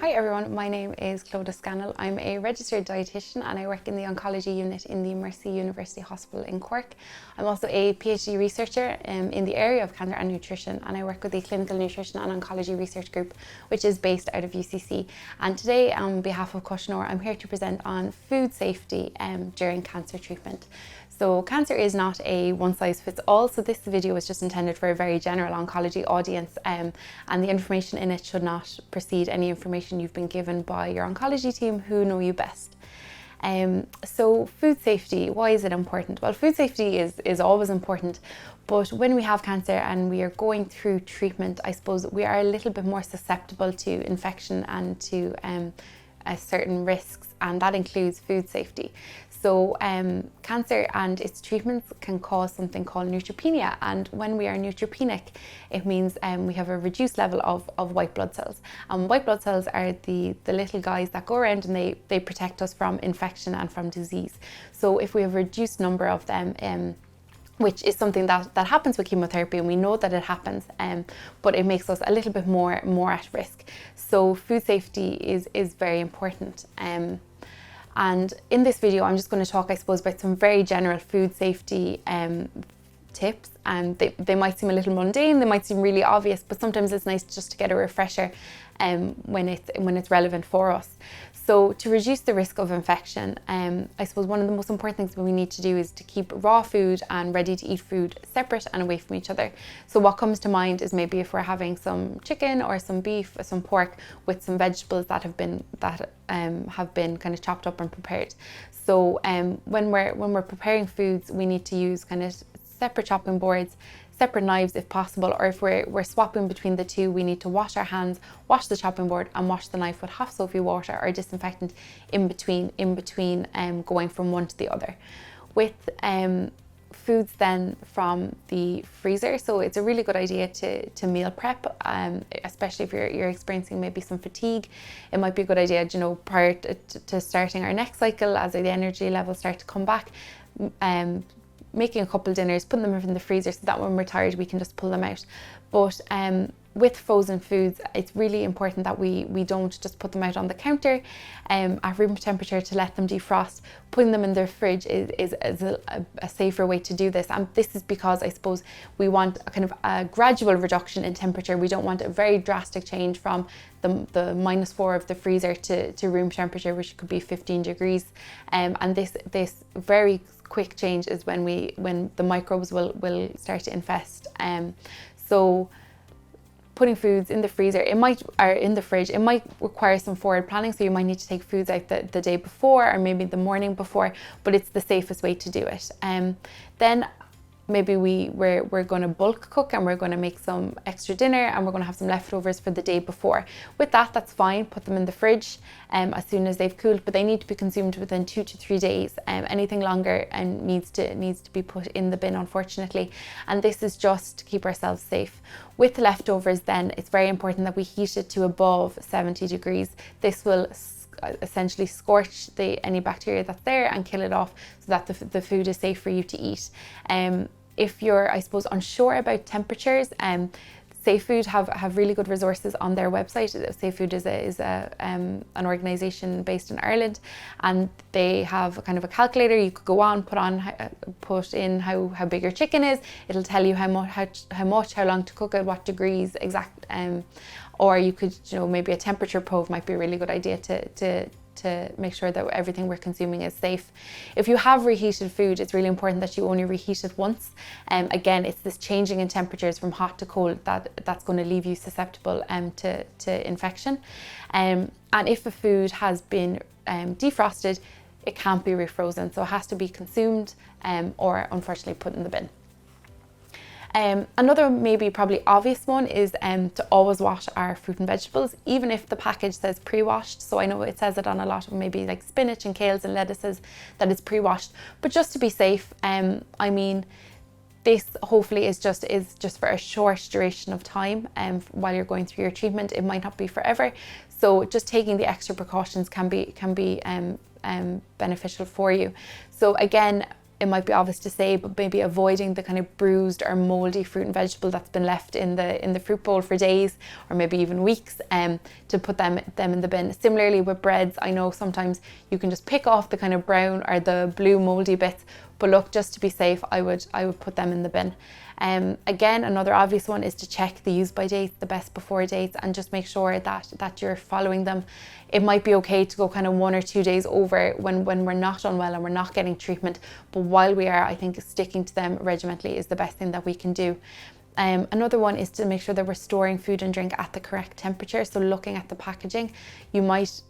Hi everyone, my name is Clodagh Scannell. I'm a registered dietitian and I work in the oncology unit in the Mercy University Hospital in Cork. I'm also a PhD researcher in the area of cancer and nutrition, and I work with the Clinical Nutrition and Oncology Research Group, which is based out of UCC. And today, on behalf of Cushnor, I'm here to present on food safety during cancer treatment. So cancer is not a one-size-fits-all, so this video is just intended for a very general oncology audience, and the information in it should not precede any information you've been given by your oncology team who know you best. So food safety, why is it important? Well, food safety is always important, but when we have cancer and we are going through treatment, I suppose we are a little bit more susceptible to infection and to certain risks, and that includes food safety. So cancer and its treatments can cause something called neutropenia, and when we are neutropenic, it means we have a reduced level of white blood cells. And white blood cells are the little guys that go around and they protect us from infection and from disease. So if we have a reduced number of them, which is something that happens with chemotherapy, and we know that it happens, but it makes us a little bit more at risk. So food safety is very important. And in this video, I'm just going to talk, I suppose, about some very general food safety tips. And they might seem a little mundane, they might seem really obvious, but sometimes it's nice just to get a refresher when it's relevant for us. So to reduce the risk of infection, I suppose one of the most important things we need to do is to keep raw food and ready to eat food separate and away from each other. So what comes to mind is maybe if we're having some chicken or some beef or some pork with some vegetables that have been kind of chopped up and prepared. So when we're preparing foods, we need to use kind of separate chopping boards, separate knives if possible, or if we're swapping between the two, we need to wash our hands, wash the chopping board and wash the knife with hot soapy water or disinfectant in between going from one to the other. With foods then from the freezer, so it's a really good idea to meal prep, especially if you're experiencing maybe some fatigue. It might be a good idea, prior to starting our next cycle, as the energy levels start to come back, making a couple of dinners, putting them in the freezer so that when we're tired we can just pull them out. But with frozen foods, it's really important that we don't just put them out on the counter at room temperature to let them defrost. Putting them in their fridge is a safer way to do this, and this is because I suppose we want a kind of a gradual reduction in temperature. We don't want a very drastic change from the -4 of the freezer to room temperature, which could be 15 degrees, and this very quick change is when the microbes will start to infest. So putting foods in the freezer, in the fridge, it might require some forward planning. So you might need to take foods out the day before or maybe the morning before, but it's the safest way to do it. Then maybe we're going to bulk cook and we're going to make some extra dinner and we're going to have some leftovers for the day before. With that's fine. Put them in the fridge as soon as they've cooled, but they need to be consumed within 2 to 3 days. Anything longer and needs to be put in the bin, unfortunately. And this is just to keep ourselves safe. With leftovers then, it's very important that we heat it to above 70 degrees. This will essentially scorch any bacteria that's there and kill it off so that the food is safe for you to eat. If you're, I suppose, unsure about temperatures, Safe Food have really good resources on their website. Safe Food is an organisation based in Ireland, and they have kind of a calculator. You could go on, put in how big your chicken is. It'll tell you how long to cook it, what degrees exact, or you could, maybe a temperature probe might be a really good idea to make sure that everything we're consuming is safe. If you have reheated food, it's really important that you only reheat it once. Again, it's this changing in temperatures from hot to cold that's going to leave you susceptible to infection. And if a food has been defrosted, it can't be refrozen, so it has to be consumed or unfortunately put in the bin. Another maybe probably obvious one is to always wash our fruit and vegetables, even if the package says pre-washed. So I know it says it on a lot of maybe like spinach and kales and lettuces that it's pre-washed, but just to be safe, I mean, this hopefully is just for a short duration of time while you're going through your treatment. It might not be forever, so just taking the extra precautions can be beneficial for you. So again, it might be obvious to say, but maybe avoiding the kind of bruised or moldy fruit and vegetable that's been left in the fruit bowl for days or maybe even weeks, to put them in the bin. Similarly with breads, I know sometimes you can just pick off the kind of brown or the blue moldy bits, but look, just to be safe, I would put them in the bin. Again, another obvious one is to check the use by dates, the best before dates, and just make sure that you're following them. It might be okay to go kind of 1 or 2 days over when we're not unwell and we're not getting treatment, but while we are, I think sticking to them regimentally is the best thing that we can do. Another one is to make sure that we're storing food and drink at the correct temperature. So looking at the packaging,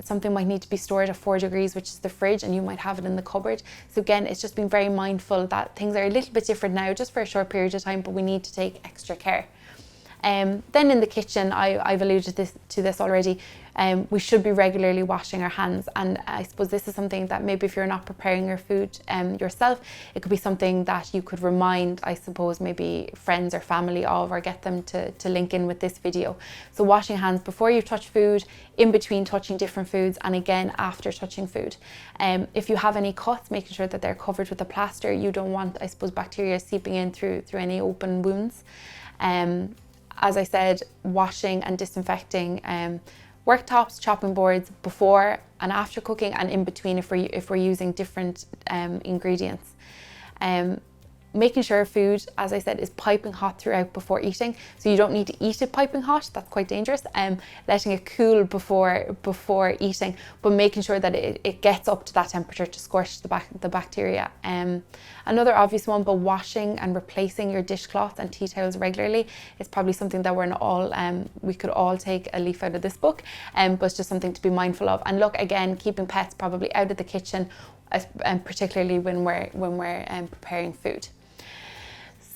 something might need to be stored at 4 degrees, which is the fridge, and you might have it in the cupboard. So again, it's just being very mindful that things are a little bit different now, just for a short period of time, but we need to take extra care. Then in the kitchen, I've alluded to this already. We should be regularly washing our hands, and I suppose this is something that maybe if you're not preparing your food yourself, it could be something that you could remind, I suppose, maybe friends or family of, or get them to link in with this video. So washing hands before you touch food, in between touching different foods, and again after touching food. If you have any cuts, making sure that they're covered with a plaster. You don't want, I suppose, bacteria seeping in through any open wounds. As I said, washing and disinfecting worktops, chopping boards before and after cooking, and in between if we're using different ingredients. Making sure food, as I said, is piping hot throughout before eating. So you don't need to eat it piping hot, that's quite dangerous. Letting it cool before eating, but making sure that it gets up to that temperature to squash the bacteria. Another obvious one, but washing and replacing your dishcloth and tea towels regularly is probably something that we could all take a leaf out of this book, but it's just something to be mindful of. And look, again, keeping pets probably out of the kitchen, particularly when we're preparing food.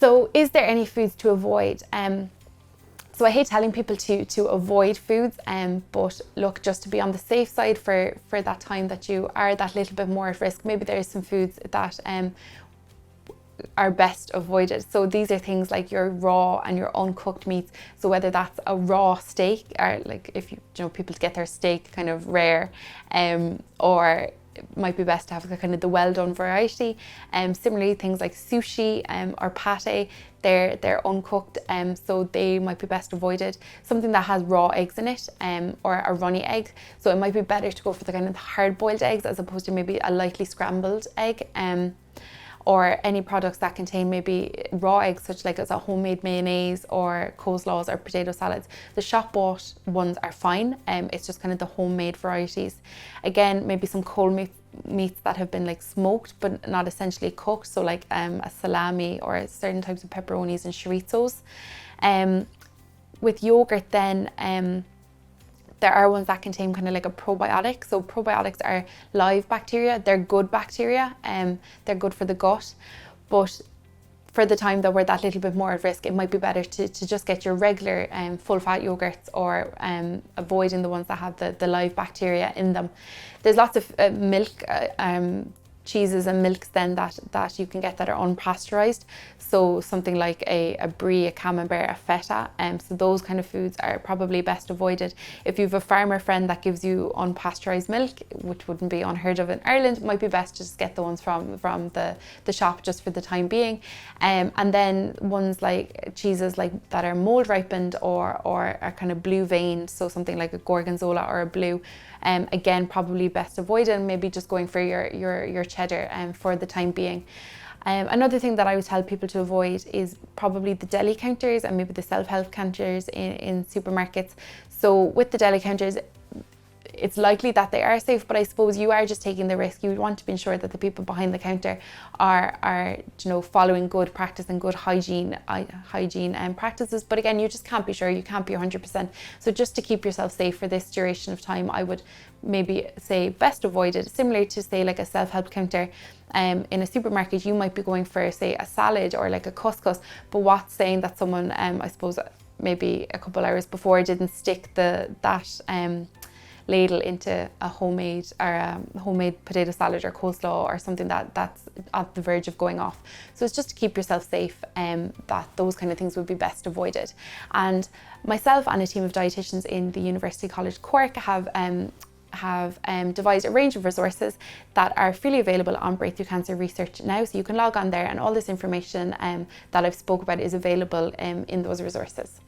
So is there any foods to avoid? So I hate telling people to avoid foods, but look, just to be on the safe side for that time that you are that little bit more at risk, maybe there's some foods that are best avoided. So these are things like your raw and your uncooked meats. So whether that's a raw steak, or like if you know people get their steak kind of rare, or it might be best to have kind of the well-done variety. Similarly, things like sushi or pate, they're uncooked, so they might be best avoided. Something that has raw eggs in it, or a runny egg, so it might be better to go for the kind of hard-boiled eggs as opposed to maybe a lightly scrambled egg. Or any products that contain maybe raw eggs, such like as a homemade mayonnaise or coleslaws or potato salads. The shop bought ones are fine. It's just kind of the homemade varieties. Again, maybe some cold meats that have been like smoked but not essentially cooked. So like a salami or certain types of pepperonis and chorizos. With yogurt then, there are ones that contain kind of like a probiotic. So probiotics are live bacteria. They're good bacteria, they're good for the gut. But for the time that we're that little bit more at risk, it might be better to just get your regular full fat yogurts, or avoiding the ones that have the live bacteria in them. There's lots of milk, cheeses and milks then that you can get that are unpasteurized. So something like a brie, a camembert, a feta, so those kind of foods are probably best avoided. If you have a farmer friend that gives you unpasteurized milk, which wouldn't be unheard of in Ireland, it might be best to just get the ones from the shop just for the time being. And then ones like cheeses like that are mold ripened or are kind of blue veined, so something like a gorgonzola or a blue, again probably best avoided, and maybe just going for your cheddar for the time being. Another thing that I would tell people to avoid is probably the deli counters and maybe the self-help counters in supermarkets. So with the deli counters, it's likely that they are safe, but I suppose you are just taking the risk. You want to be sure that the people behind the counter are following good practice and good hygiene practices. But again, you just can't be sure. You can't be 100%. So just to keep yourself safe for this duration of time, I would maybe say best avoided. Similar to say like a self-help counter in a supermarket, you might be going for say a salad or like a couscous, but what's saying that someone I suppose maybe a couple hours before didn't stick that ladle into a homemade potato salad or coleslaw or something that's at the verge of going off. So it's just to keep yourself safe, that those kind of things would be best avoided. And myself and a team of dietitians in the University College Cork have have devised a range of resources that are freely available on Breakthrough Cancer Research now. So you can log on there and all this information that I've spoke about is available in those resources.